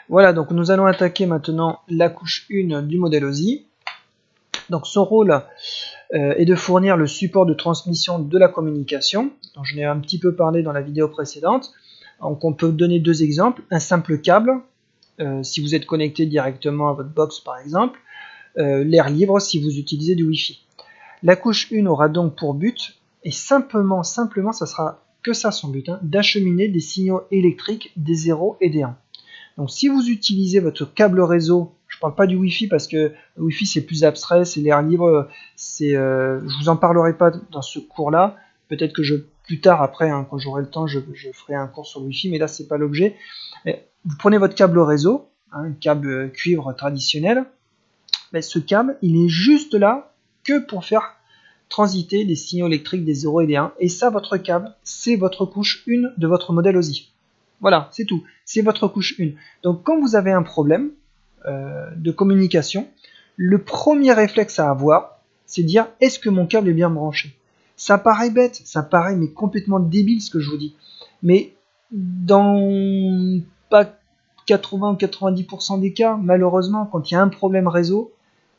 Voilà, donc nous allons attaquer maintenant la couche 1 du modèle OSI. Donc son rôle est de fournir le support de transmission de la communication, dont je n'ai un petit peu parlé dans la vidéo précédente. Donc on peut donner deux exemples, un simple câble, si vous êtes connecté directement à votre box par exemple, l'air libre si vous utilisez du Wi-Fi. La couche 1 aura donc pour but, et simplement ça sera que ça son but, d'acheminer des signaux électriques des 0 et des 1. Donc si vous utilisez votre câble réseau, je ne parle pas du Wi-Fi parce que le Wi-Fi c'est plus abstrait, c'est l'air libre, je vous en parlerai pas dans ce cours-là. Peut-être que plus tard, après, quand j'aurai le temps, je ferai un cours sur le Wi-Fi, mais là c'est pas l'objet. Vous prenez votre câble réseau, un câble cuivre traditionnel. Mais ce câble, il est juste là que pour faire transiter des signaux électriques des 0 et des 1. Et ça, votre câble, c'est votre couche 1 de votre modèle OSI. Voilà, c'est tout. C'est votre couche 1. Donc quand vous avez un problème de communication, le premier réflexe à avoir, c'est de dire, est-ce que mon câble est bien branché? Ça paraît bête, ça paraît mais complètement débile ce que je vous dis. Mais dans pas 80 ou 90% des cas, malheureusement, quand il y a un problème réseau,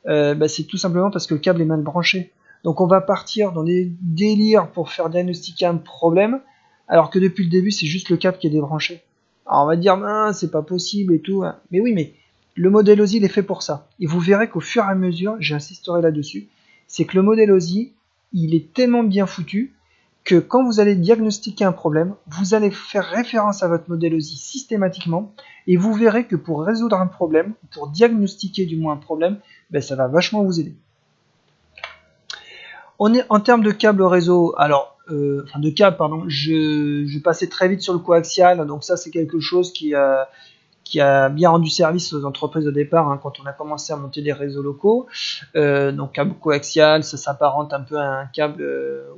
c'est tout simplement parce que le câble est mal branché. Donc on va partir dans des délires pour faire diagnostiquer un problème, alors que depuis le début c'est juste le câble qui est débranché. Alors on va dire c'est pas possible et tout, mais oui, mais le modèle OSI il est fait pour ça. Et vous verrez qu'au fur et à mesure, j'insisterai là-dessus, c'est que le modèle OSI il est tellement bien foutu que quand vous allez diagnostiquer un problème, vous allez faire référence à votre modèle OSI systématiquement, et vous verrez que pour résoudre un problème, pour diagnostiquer du moins un problème, ça va vachement vous aider. On est en termes de câble réseau, alors de câble, pardon, je vais passer très vite sur le coaxial. Donc ça c'est quelque chose qui a bien rendu service aux entreprises au départ quand on a commencé à monter des réseaux locaux. Donc câble coaxial, ça s'apparente un peu à un câble,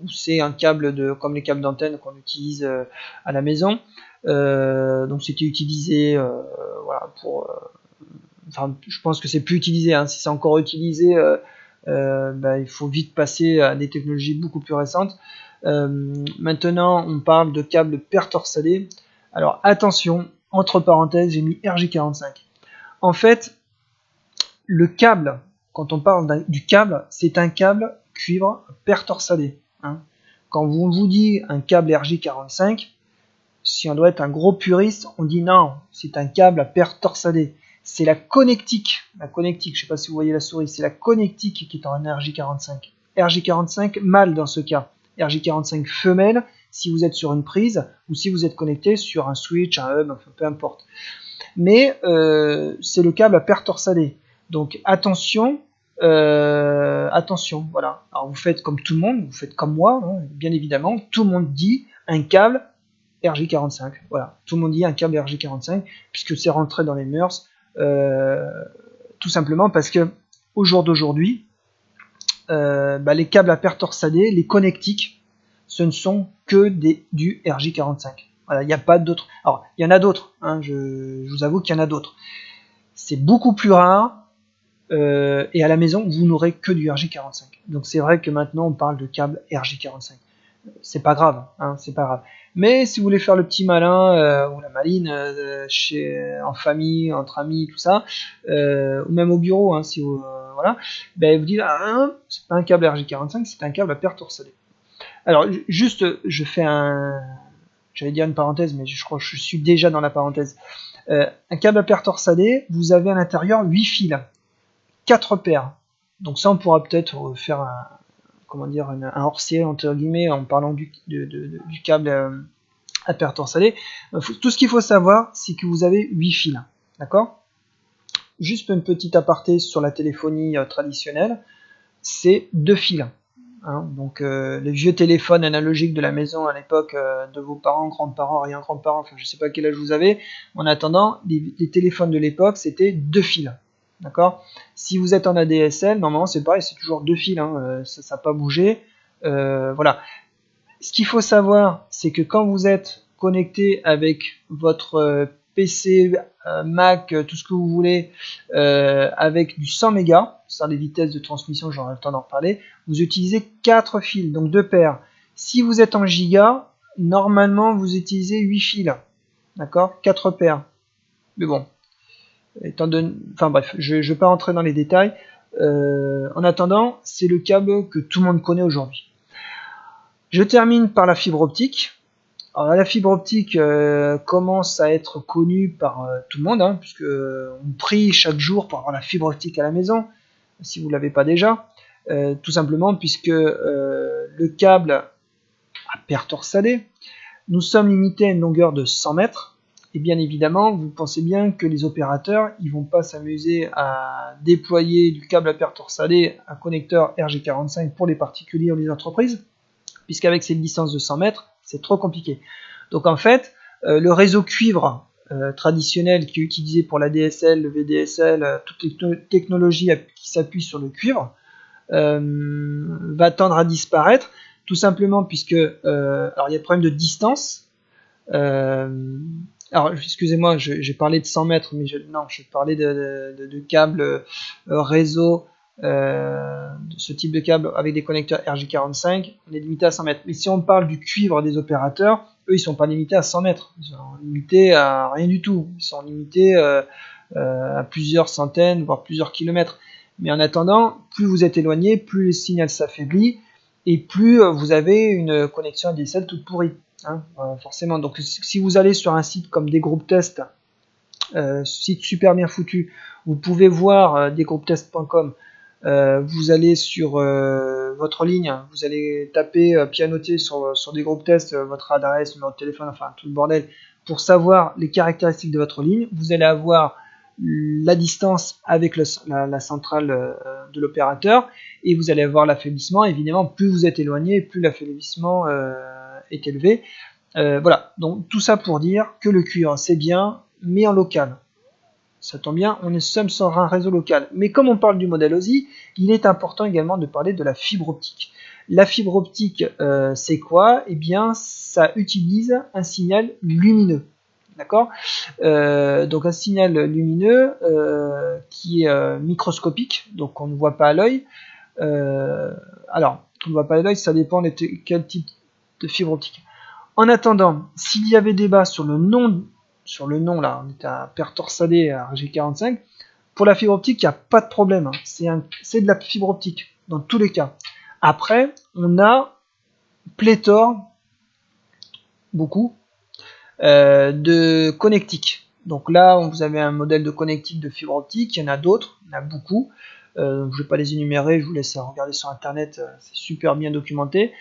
ou c'est un câble comme les câbles d'antenne qu'on utilise à la maison. Donc c'était utilisé, voilà, pour je pense que c'est plus utilisé. Si c'est encore utilisé, il faut vite passer à des technologies beaucoup plus récentes. Maintenant, on parle de câbles pertorsadés. Alors attention, entre parenthèses, j'ai mis RJ45. En fait, le câble, quand on parle du câble, c'est un câble cuivre pertorsadé. Quand on vous dit un câble RJ45, si on doit être un gros puriste, on dit non, c'est un câble à paire torsadée. C'est la connectique, je ne sais pas si vous voyez la souris, c'est la connectique qui est en RJ45. RJ45 mâle dans ce cas, RJ45 femelle si vous êtes sur une prise ou si vous êtes connecté sur un switch, un hub, enfin, peu importe. Mais c'est le câble à paire torsadée. Donc attention, attention, voilà. Alors vous faites comme tout le monde, vous faites comme moi, bien évidemment, tout le monde dit un câble RJ45, voilà, tout le monde dit un câble RJ45 puisque c'est rentré dans les mœurs, tout simplement parce que au jour d'aujourd'hui, les câbles à paire torsadée, les connectiques, ce ne sont que du RJ45. Voilà, il n'y a pas d'autres. Alors, il y en a d'autres, je vous avoue qu'il y en a d'autres. C'est beaucoup plus rare, et à la maison, vous n'aurez que du RJ45. Donc c'est vrai que maintenant, on parle de câble RJ45. C'est pas grave, c'est pas grave. Mais si vous voulez faire le petit malin ou la maline en famille, entre amis, tout ça, ou même au bureau, si vous voilà, vous dites c'est pas un câble RJ45, c'est un câble à paire torsadée. Alors juste, je fais j'allais dire une parenthèse, mais je crois que je suis déjà dans la parenthèse. Un câble à paire torsadée, vous avez à l'intérieur 8 fils, 4 paires. Donc ça, on pourra peut-être faire un hors-série entre guillemets en parlant du câble à paire torsadée. Tout ce qu'il faut savoir, c'est que vous avez 8 fils, d'accord? Juste une petite aparté sur la téléphonie traditionnelle, c'est 2 fils. Donc les vieux téléphones analogiques de la maison à l'époque de vos parents, grands-parents, arrière-grands-parents, enfin je sais pas quel âge vous avez. En attendant, les téléphones de l'époque c'était 2 fils. D'accord. Si vous êtes en ADSL, normalement c'est pareil, c'est toujours 2 fils, ça n'a pas bougé. Voilà. Ce qu'il faut savoir, c'est que quand vous êtes connecté avec votre PC, Mac, tout ce que vous voulez, avec du 100 mégas, c'est des vitesses de transmission, j'aurai le temps d'en reparler, vous utilisez 4 fils, donc 2 paires. Si vous êtes en giga, normalement vous utilisez 8 fils, d'accord, 4 paires. Mais bon, Enfin bref, je ne vais pas rentrer dans les détails. En attendant, c'est le câble que tout le monde connaît aujourd'hui. Je termine par la fibre optique. Alors la fibre optique commence à être connue par tout le monde, hein, puisque on prie chaque jour pour avoir la fibre optique à la maison, si vous ne l'avez pas déjà. Tout simplement puisque le câble à paire torsadée, nous sommes limités à une longueur de 100 mètres. Et bien évidemment, vous pensez bien que les opérateurs, ils vont pas s'amuser à déployer du câble à paire torsadée, un connecteur RG45 pour les particuliers ou les entreprises, puisqu'avec cette distance de 100 mètres, c'est trop compliqué. Donc en fait, le réseau cuivre traditionnel qui est utilisé pour la DSL, le VDSL, toutes les technologies qui s'appuient sur le cuivre, va tendre à disparaître, tout simplement puisque alors il y a le problème de distance. Alors excusez-moi, j'ai parlé de 100 mètres, mais non, je parlais de câbles réseau, de ce type de câble avec des connecteurs RJ45, on est limité à 100 mètres. Mais si on parle du cuivre des opérateurs, eux ils sont pas limités à 100 mètres, ils sont limités à rien du tout, ils sont limités à plusieurs centaines, voire plusieurs kilomètres. Mais en attendant, plus vous êtes éloigné, plus le signal s'affaiblit et plus vous avez une connexion ADSL toute pourrie. Hein, forcément. Donc si vous allez sur un site comme Desgroupetest, site super bien foutu, vous pouvez voir desgroupetest.com, vous allez sur votre ligne, vous allez taper pianoter sur Desgroupetest, votre adresse, numéro de téléphone, enfin tout le bordel, pour savoir les caractéristiques de votre ligne. Vous allez avoir la distance avec la centrale de l'opérateur et vous allez avoir l'affaiblissement. Évidemment, plus vous êtes éloigné, plus l'affaiblissement est élevé. Voilà, donc tout ça pour dire que le cuivre c'est bien, mais en local. Ça tombe bien, on est seul sur un réseau local. Mais comme on parle du modèle OSI, il est important également de parler de la fibre optique. La fibre optique, c'est quoi? Eh bien, ça utilise un signal lumineux. D'accord, donc un signal lumineux qui est microscopique, donc on ne voit pas à l'œil. Alors, on ne voit pas à l'œil, ça dépend de quel type de fibre optique. En attendant, s'il y avait débat sur le nom là, on est à paire torsadée à RG45, pour la fibre optique, il n'y a pas de problème, hein. C'est de la fibre optique dans tous les cas. Après, on a pléthore, beaucoup, de connectiques. Donc là, vous avez un modèle de connectique de fibre optique, il y en a d'autres, il y en a beaucoup. Je ne vais pas les énumérer, je vous laisse regarder sur internet, c'est super bien documenté.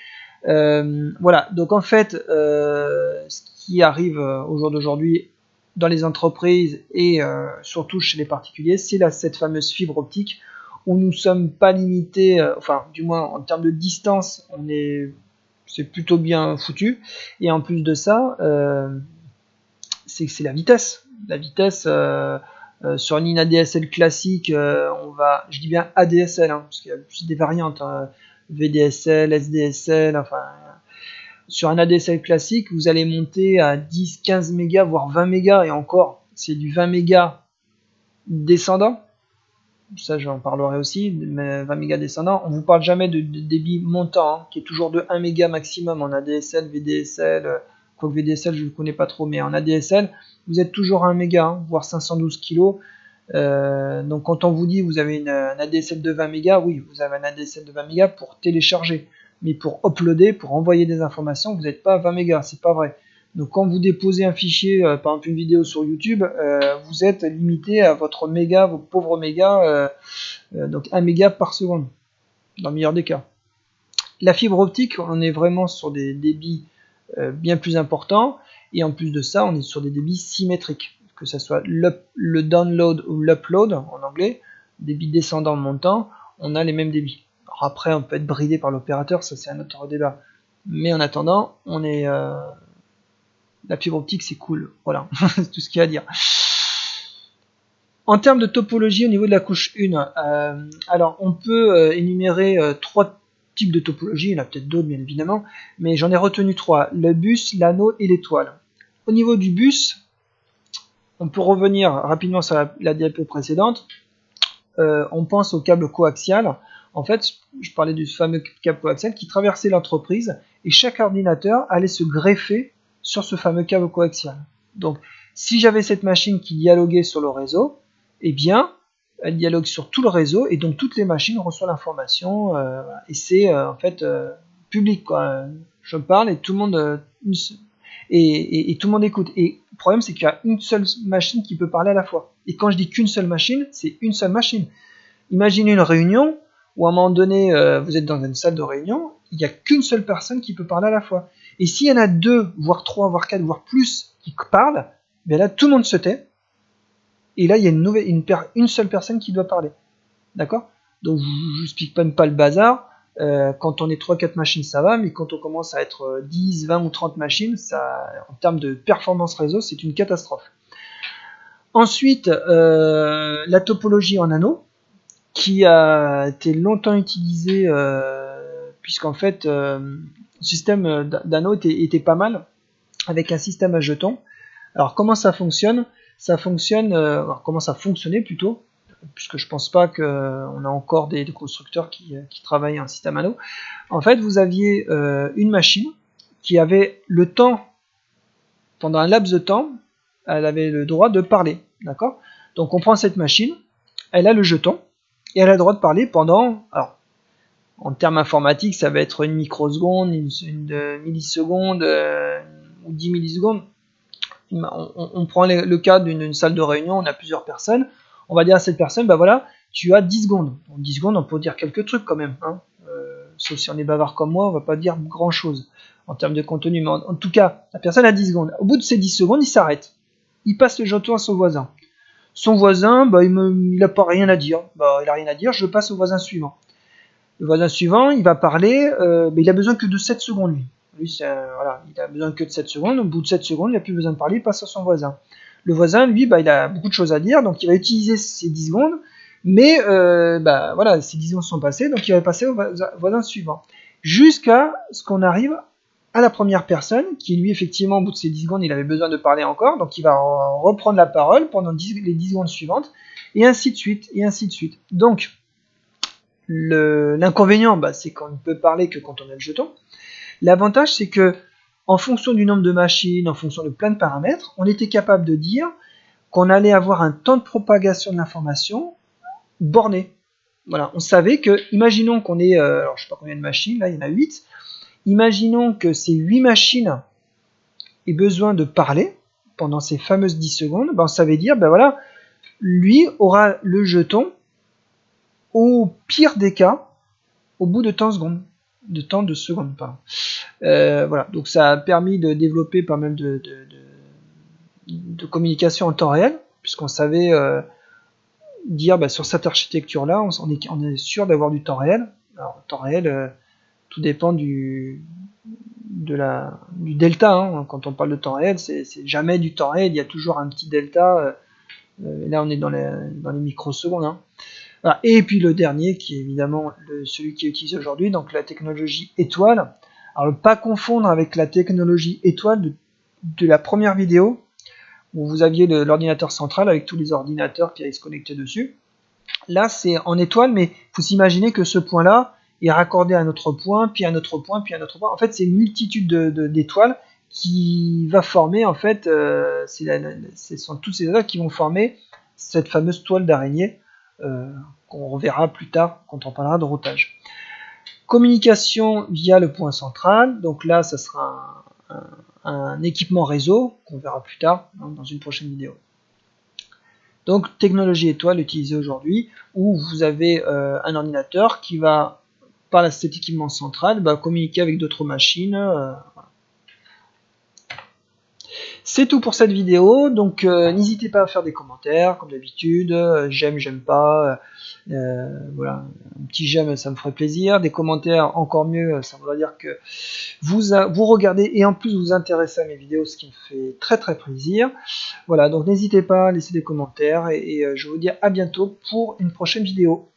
Voilà, donc en fait, ce qui arrive au jour d'aujourd'hui dans les entreprises et surtout chez les particuliers, c'est cette fameuse fibre optique où nous ne sommes pas limités, enfin du moins en termes de distance, c'est plutôt bien foutu. Et en plus de ça, c'est la vitesse. La vitesse sur une ligne ADSL classique, je dis bien ADSL, hein, parce qu'il y a plus des variantes, hein, VDSL, SDSL, enfin, sur un ADSL classique, vous allez monter à 10, 15 mégas, voire 20 mégas, et encore, c'est du 20 mégas descendant. Ça, j'en parlerai aussi, mais 20 mégas descendant. On ne vous parle jamais de débit montant, hein, qui est toujours de 1 méga maximum en ADSL, VDSL, quoique VDSL, je ne le connais pas trop, mais en ADSL, vous êtes toujours à 1 méga, hein, voire 512 kg. Donc quand on vous dit vous avez un ADSL de 20 mégas, oui, vous avez un ADSL de 20 mégas pour télécharger, mais pour uploader, pour envoyer des informations, vous n'êtes pas à 20 mégas, c'est pas vrai. Donc quand vous déposez un fichier, par exemple une vidéo sur YouTube, vous êtes limité à votre méga, vos pauvres mégas, donc 1 méga par seconde, dans le meilleur des cas. La fibre optique, on est vraiment sur des débits bien plus importants, et en plus de ça, on est sur des débits symétriques, que ce soit le download ou l'upload en anglais, débit descendant montant, on a les mêmes débits. Alors après, on peut être bridé par l'opérateur, ça c'est un autre débat. Mais en attendant, la fibre optique c'est cool, voilà, c'est tout ce qu'il y a à dire. En termes de topologie au niveau de la couche 1, alors on peut énumérer 3 types de topologie, il y en a peut-être d'autres bien évidemment, mais j'en ai retenu 3, le bus, l'anneau et l'étoile. Au niveau du bus, on peut revenir rapidement sur la diapo précédente, on pense au câble coaxial. En fait, je parlais du fameux câble coaxial qui traversait l'entreprise et chaque ordinateur allait se greffer sur ce fameux câble coaxial. Donc, si j'avais cette machine qui dialoguait sur le réseau, eh bien, elle dialogue sur tout le réseau et donc toutes les machines reçoivent l'information et c'est en fait public, quoi. Je parle et tout le monde et tout le monde écoute. Et le problème, c'est qu'il y a une seule machine qui peut parler à la fois. Et quand je dis qu'une seule machine, c'est une seule machine. Imaginez une réunion où à un moment donné, vous êtes dans une salle de réunion, il n'y a qu'une seule personne qui peut parler à la fois. Et s'il y en a 2, voire 3, voire 4, voire plus qui parlent, bien là, tout le monde se tait. Et là, il y a une seule personne qui doit parler. D'accord? Donc, je ne vous explique même pas le bazar. Quand on est 3-4 machines, ça va, mais quand on commence à être 10, 20 ou 30 machines, ça, en termes de performance réseau, c'est une catastrophe. Ensuite, la topologie en anneau, qui a été longtemps utilisée, puisqu'en fait, le système d'anneau était pas mal, avec un système à jetons. Alors, comment ça fonctionne? Ça fonctionne, alors comment ça fonctionnait plutôt, puisque je pense pas qu'on a encore des constructeurs qui travaillent un système anneau. En fait, vous aviez une machine qui avait le temps, pendant un laps de temps, elle avait le droit de parler, d'accord? Donc on prend cette machine, elle a le jeton, et elle a le droit de parler pendant, alors en termes informatiques, ça va être une microseconde, une milliseconde, ou 10 millisecondes. On prend le cas d'une salle de réunion, on a plusieurs personnes, on va dire à cette personne, bah voilà, tu as 10 secondes. En 10 secondes, on peut dire quelques trucs quand même, hein. Sauf si on est bavard comme moi, on va pas dire grand chose en termes de contenu, mais en tout cas, la personne a 10 secondes. Au bout de ces 10 secondes, il s'arrête. Il passe le jeton à son voisin. Son voisin, bah, il n'a pas rien à dire. Bah, il n'a rien à dire, je passe au voisin suivant. Le voisin suivant, il va parler, mais il a besoin que de 7 secondes, lui. Lui, voilà, il a besoin que de 7 secondes. Au bout de 7 secondes, il n'a plus besoin de parler, il passe à son voisin. Le voisin, lui, bah, il a beaucoup de choses à dire, donc il va utiliser ces 10 secondes, mais bah, voilà, ces 10 secondes sont passées, donc il va passer au voisin suivant. Jusqu'à ce qu'on arrive à la première personne, qui lui, effectivement, au bout de ces 10 secondes, il avait besoin de parler encore, donc il va reprendre la parole pendant les 10 secondes suivantes, et ainsi de suite, et ainsi de suite. Donc, l'inconvénient, bah, c'est qu'on ne peut parler que quand on a le jeton. L'avantage, c'est que en fonction du nombre de machines, en fonction de plein de paramètres, on était capable de dire qu'on allait avoir un temps de propagation de l'information borné. Voilà, on savait que, imaginons qu'on ait, alors je sais pas combien de machines, là il y en a 8, imaginons que ces 8 machines aient besoin de parler pendant ces fameuses 10 secondes, ben on savait dire, ben voilà, lui aura le jeton au pire des cas au bout de temps de secondes, pardon. Voilà, donc ça a permis de développer pas mal de communication en temps réel, puisqu'on savait dire bah, sur cette architecture là on est sûr d'avoir du temps réel. Alors temps réel, tout dépend du delta, hein. Quand on parle de temps réel, c'est jamais du temps réel, il y a toujours un petit delta, là on est dans les microsecondes, hein. Voilà. Et puis le dernier qui est évidemment celui qui est utilisé aujourd'hui, donc la technologie étoile. Alors pas confondre avec la technologie étoile de la première vidéo, où vous aviez l'ordinateur central avec tous les ordinateurs qui allaient se connecter dessus. Là, c'est en étoile, mais il faut s'imaginer que ce point-là est raccordé à un autre point, puis à un autre point, puis à un autre point. En fait, c'est une multitude d'étoiles qui va former, en fait, ce sont tous ces étoiles qui vont former cette fameuse toile d'araignée qu'on reverra plus tard quand on parlera de routage. Communication via le point central, donc là, ça sera un équipement réseau qu'on verra plus tard, hein, dans une prochaine vidéo. Donc technologie étoile utilisée aujourd'hui, où vous avez un ordinateur qui va, par cet équipement central, communiquer avec d'autres machines. Voilà. C'est tout pour cette vidéo, donc n'hésitez pas à faire des commentaires, comme d'habitude, j'aime, j'aime pas, voilà, un petit j'aime, ça me ferait plaisir, des commentaires, encore mieux, ça voudra dire que vous regardez et en plus vous vous intéressez à mes vidéos, ce qui me fait très très plaisir. Voilà, donc n'hésitez pas à laisser des commentaires et je vous dis à bientôt pour une prochaine vidéo.